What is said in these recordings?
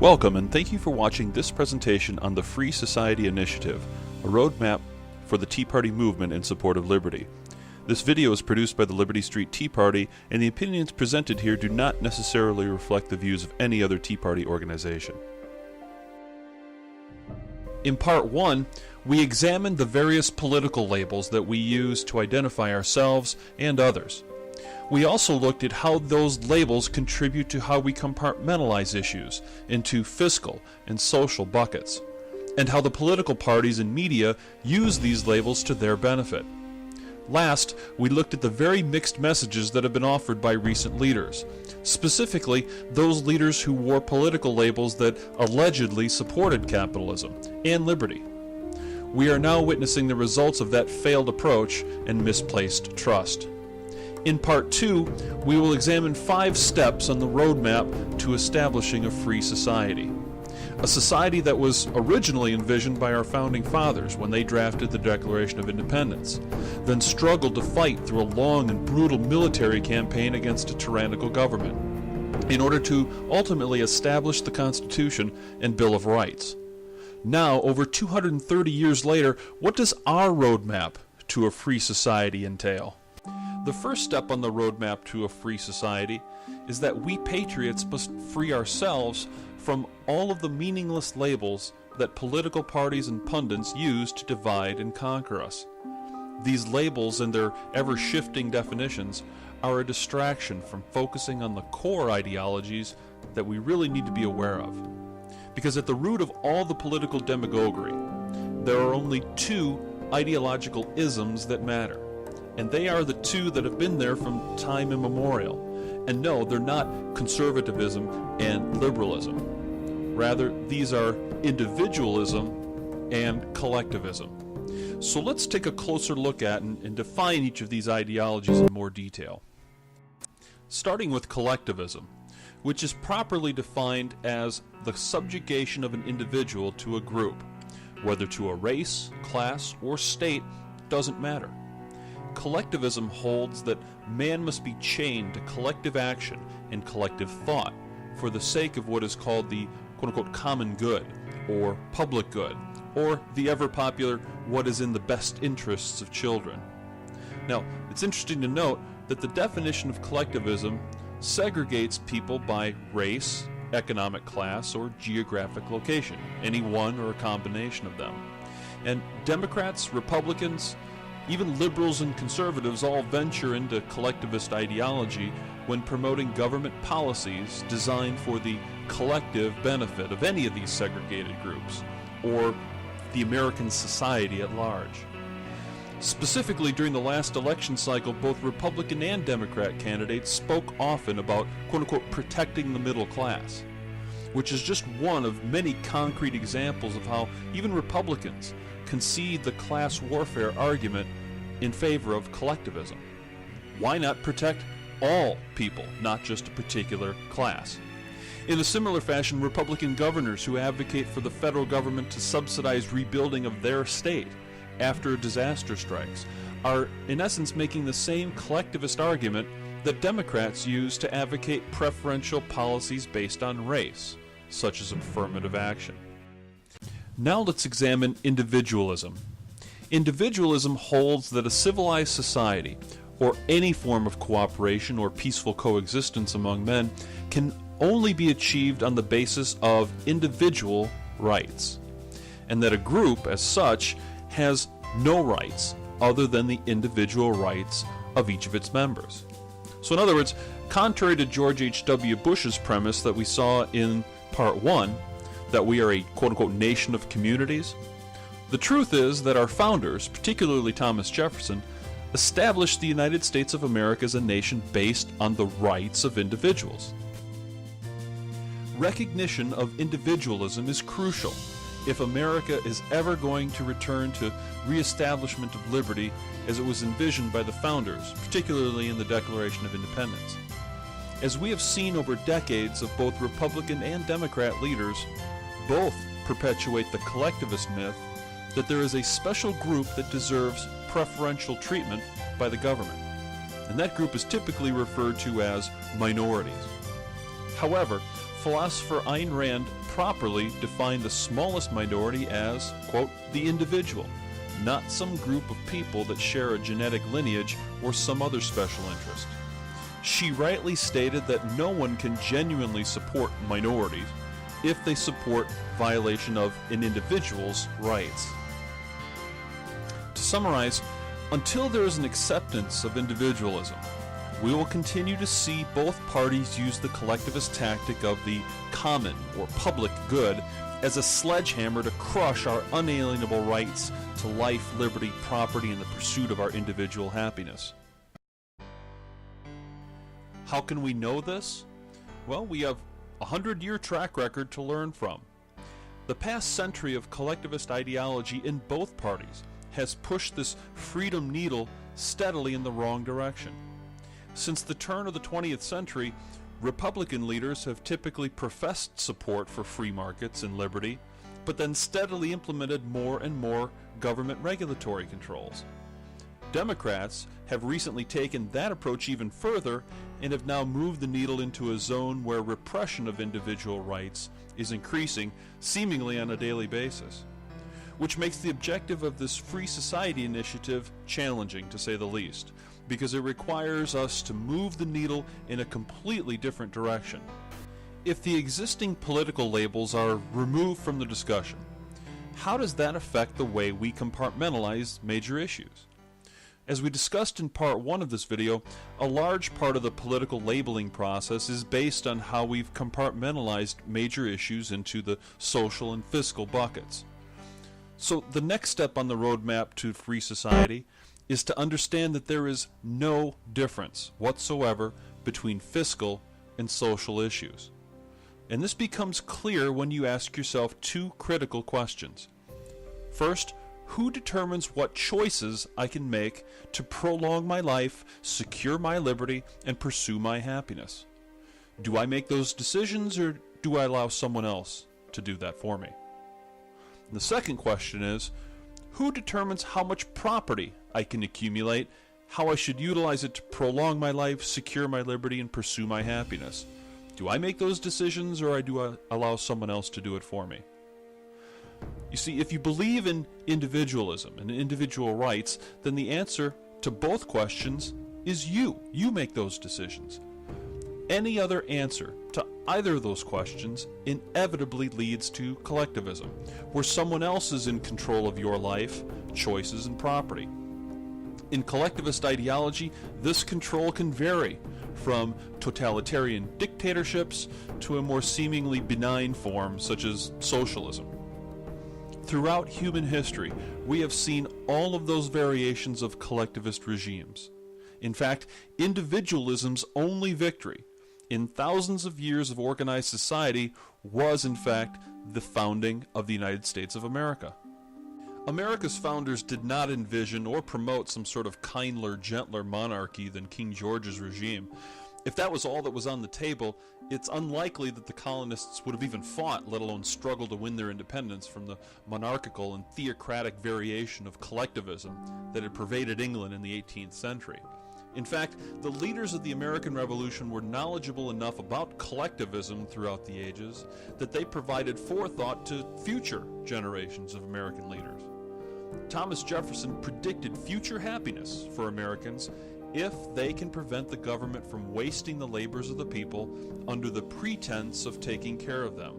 Welcome and thank you for watching this presentation on the Free Society Initiative, a roadmap for the Tea Party movement in support of liberty. This video is produced by the Liberty Street Tea Party, and the opinions presented here do not necessarily reflect the views of any other Tea Party organization. In Part 1, we examined the various political labels that we use to identify ourselves and others. We also looked at how those labels contribute to how we compartmentalize issues into fiscal and social buckets, and how the political parties and media use these labels to their benefit. Last, we looked at the very mixed messages that have been offered by recent leaders, specifically those leaders who wore political labels that allegedly supported capitalism and liberty. We are now witnessing the results of that failed approach and misplaced trust. In Part 2, we will examine 5 steps on the roadmap to establishing a free society. A society that was originally envisioned by our founding fathers when they drafted the Declaration of Independence, then struggled to fight through a long and brutal military campaign against a tyrannical government, in order to ultimately establish the Constitution and Bill of Rights. Now, over 230 years later, what does our roadmap to a free society entail? The first step on the roadmap to a free society is that we patriots must free ourselves from all of the meaningless labels that political parties and pundits use to divide and conquer us. These labels and their ever-shifting definitions are a distraction from focusing on the core ideologies that we really need to be aware of. Because at the root of all the political demagoguery, there are only 2 ideological isms that matter. And they are the 2 that have been there from time immemorial. And no, they're not conservatism and liberalism. Rather, these are individualism and collectivism. So let's take a closer look at and define each of these ideologies in more detail. Starting with collectivism, which is properly defined as the subjugation of an individual to a group, whether to a race, class, or state, doesn't matter. Collectivism holds that man must be chained to collective action and collective thought for the sake of what is called the quote-unquote common good, or public good, or the ever-popular what is in the best interests of children. Now, it's interesting to note that the definition of collectivism segregates people by race, economic class, or geographic location, any one or a combination of them. And Democrats, Republicans, even liberals and conservatives all venture into collectivist ideology when promoting government policies designed for the collective benefit of any of these segregated groups, or the American society at large. Specifically, during the last election cycle, both Republican and Democrat candidates spoke often about quote-unquote protecting the middle class, which is just one of many concrete examples of how even Republicans concede the class warfare argument in favor of collectivism. Why not protect all people, not just a particular class? In a similar fashion, Republican governors who advocate for the federal government to subsidize rebuilding of their state after a disaster strikes are in essence making the same collectivist argument that Democrats use to advocate preferential policies based on race, such as affirmative action. Now let's examine individualism. Individualism holds that a civilized society, or any form of cooperation or peaceful coexistence among men, can only be achieved on the basis of individual rights, and that a group, as such, has no rights other than the individual rights of each of its members. So in other words, contrary to George H.W. Bush's premise that we saw in Part 1, that we are a quote-unquote nation of communities, the truth is that our founders, particularly Thomas Jefferson, established the United States of America as a nation based on the rights of individuals. Recognition of individualism is crucial if America is ever going to return to reestablishment of liberty as it was envisioned by the founders, particularly in the Declaration of Independence. As we have seen over decades of both Republican and Democrat leaders, both perpetuate the collectivist myth that there is a special group that deserves preferential treatment by the government, and that group is typically referred to as minorities. However, philosopher Ayn Rand properly defined the smallest minority as, quote, the individual, not some group of people that share a genetic lineage or some other special interest. She rightly stated that no one can genuinely support minorities if they support violation of an individual's rights. To summarize, until there is an acceptance of individualism, we will continue to see both parties use the collectivist tactic of the common or public good as a sledgehammer to crush our unalienable rights to life, liberty, property, and the pursuit of our individual happiness. How can we know this? Well, we have a 100-year track record to learn from. The past century of collectivist ideology in both parties has pushed this freedom needle steadily in the wrong direction. Since the turn of the 20th century, Republican leaders have typically professed support for free markets and liberty, but then steadily implemented more and more government regulatory controls. Democrats have recently taken that approach even further and have now moved the needle into a zone where repression of individual rights is increasing, seemingly on a daily basis, which makes the objective of this Free Society initiative challenging, to say the least, because it requires us to move the needle in a completely different direction. If the existing political labels are removed from the discussion, how does that affect the way we compartmentalize major issues? As we discussed in part 1 of this video, a large part of the political labeling process is based on how we've compartmentalized major issues into the social and fiscal buckets. So the next step on the roadmap to free society is to understand that there is no difference whatsoever between fiscal and social issues. And this becomes clear when you ask yourself two critical questions. First, who determines what choices I can make to prolong my life, secure my liberty, and pursue my happiness? Do I make those decisions, or do I allow someone else to do that for me? And the second question is, who determines how much property I can accumulate, how I should utilize it to prolong my life, secure my liberty, and pursue my happiness? Do I make those decisions, or do I allow someone else to do it for me? You see, if you believe in individualism and individual rights, then the answer to both questions is you. You make those decisions. Any other answer to either of those questions inevitably leads to collectivism, where someone else is in control of your life, choices, and property. In collectivist ideology, this control can vary from totalitarian dictatorships to a more seemingly benign form such as socialism. Throughout human history, we have seen all of those variations of collectivist regimes. In fact, individualism's only victory in thousands of years of organized society was, in fact, the founding of the United States of America. America's founders did not envision or promote some sort of kinder, gentler monarchy than King George's regime. If that was all that was on the table, it's unlikely that the colonists would have even fought, let alone struggled to win their independence from the monarchical and theocratic variation of collectivism that had pervaded England in the 18th century. In fact, the leaders of the American Revolution were knowledgeable enough about collectivism throughout the ages that they provided forethought to future generations of American leaders. Thomas Jefferson predicted future happiness for Americans if they can prevent the government from wasting the labors of the people under the pretense of taking care of them.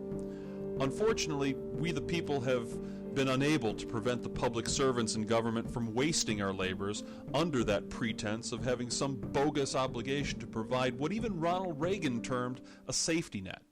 Unfortunately, we the people have been unable to prevent the public servants and government from wasting our labors under that pretense of having some bogus obligation to provide what even Ronald Reagan termed a safety net.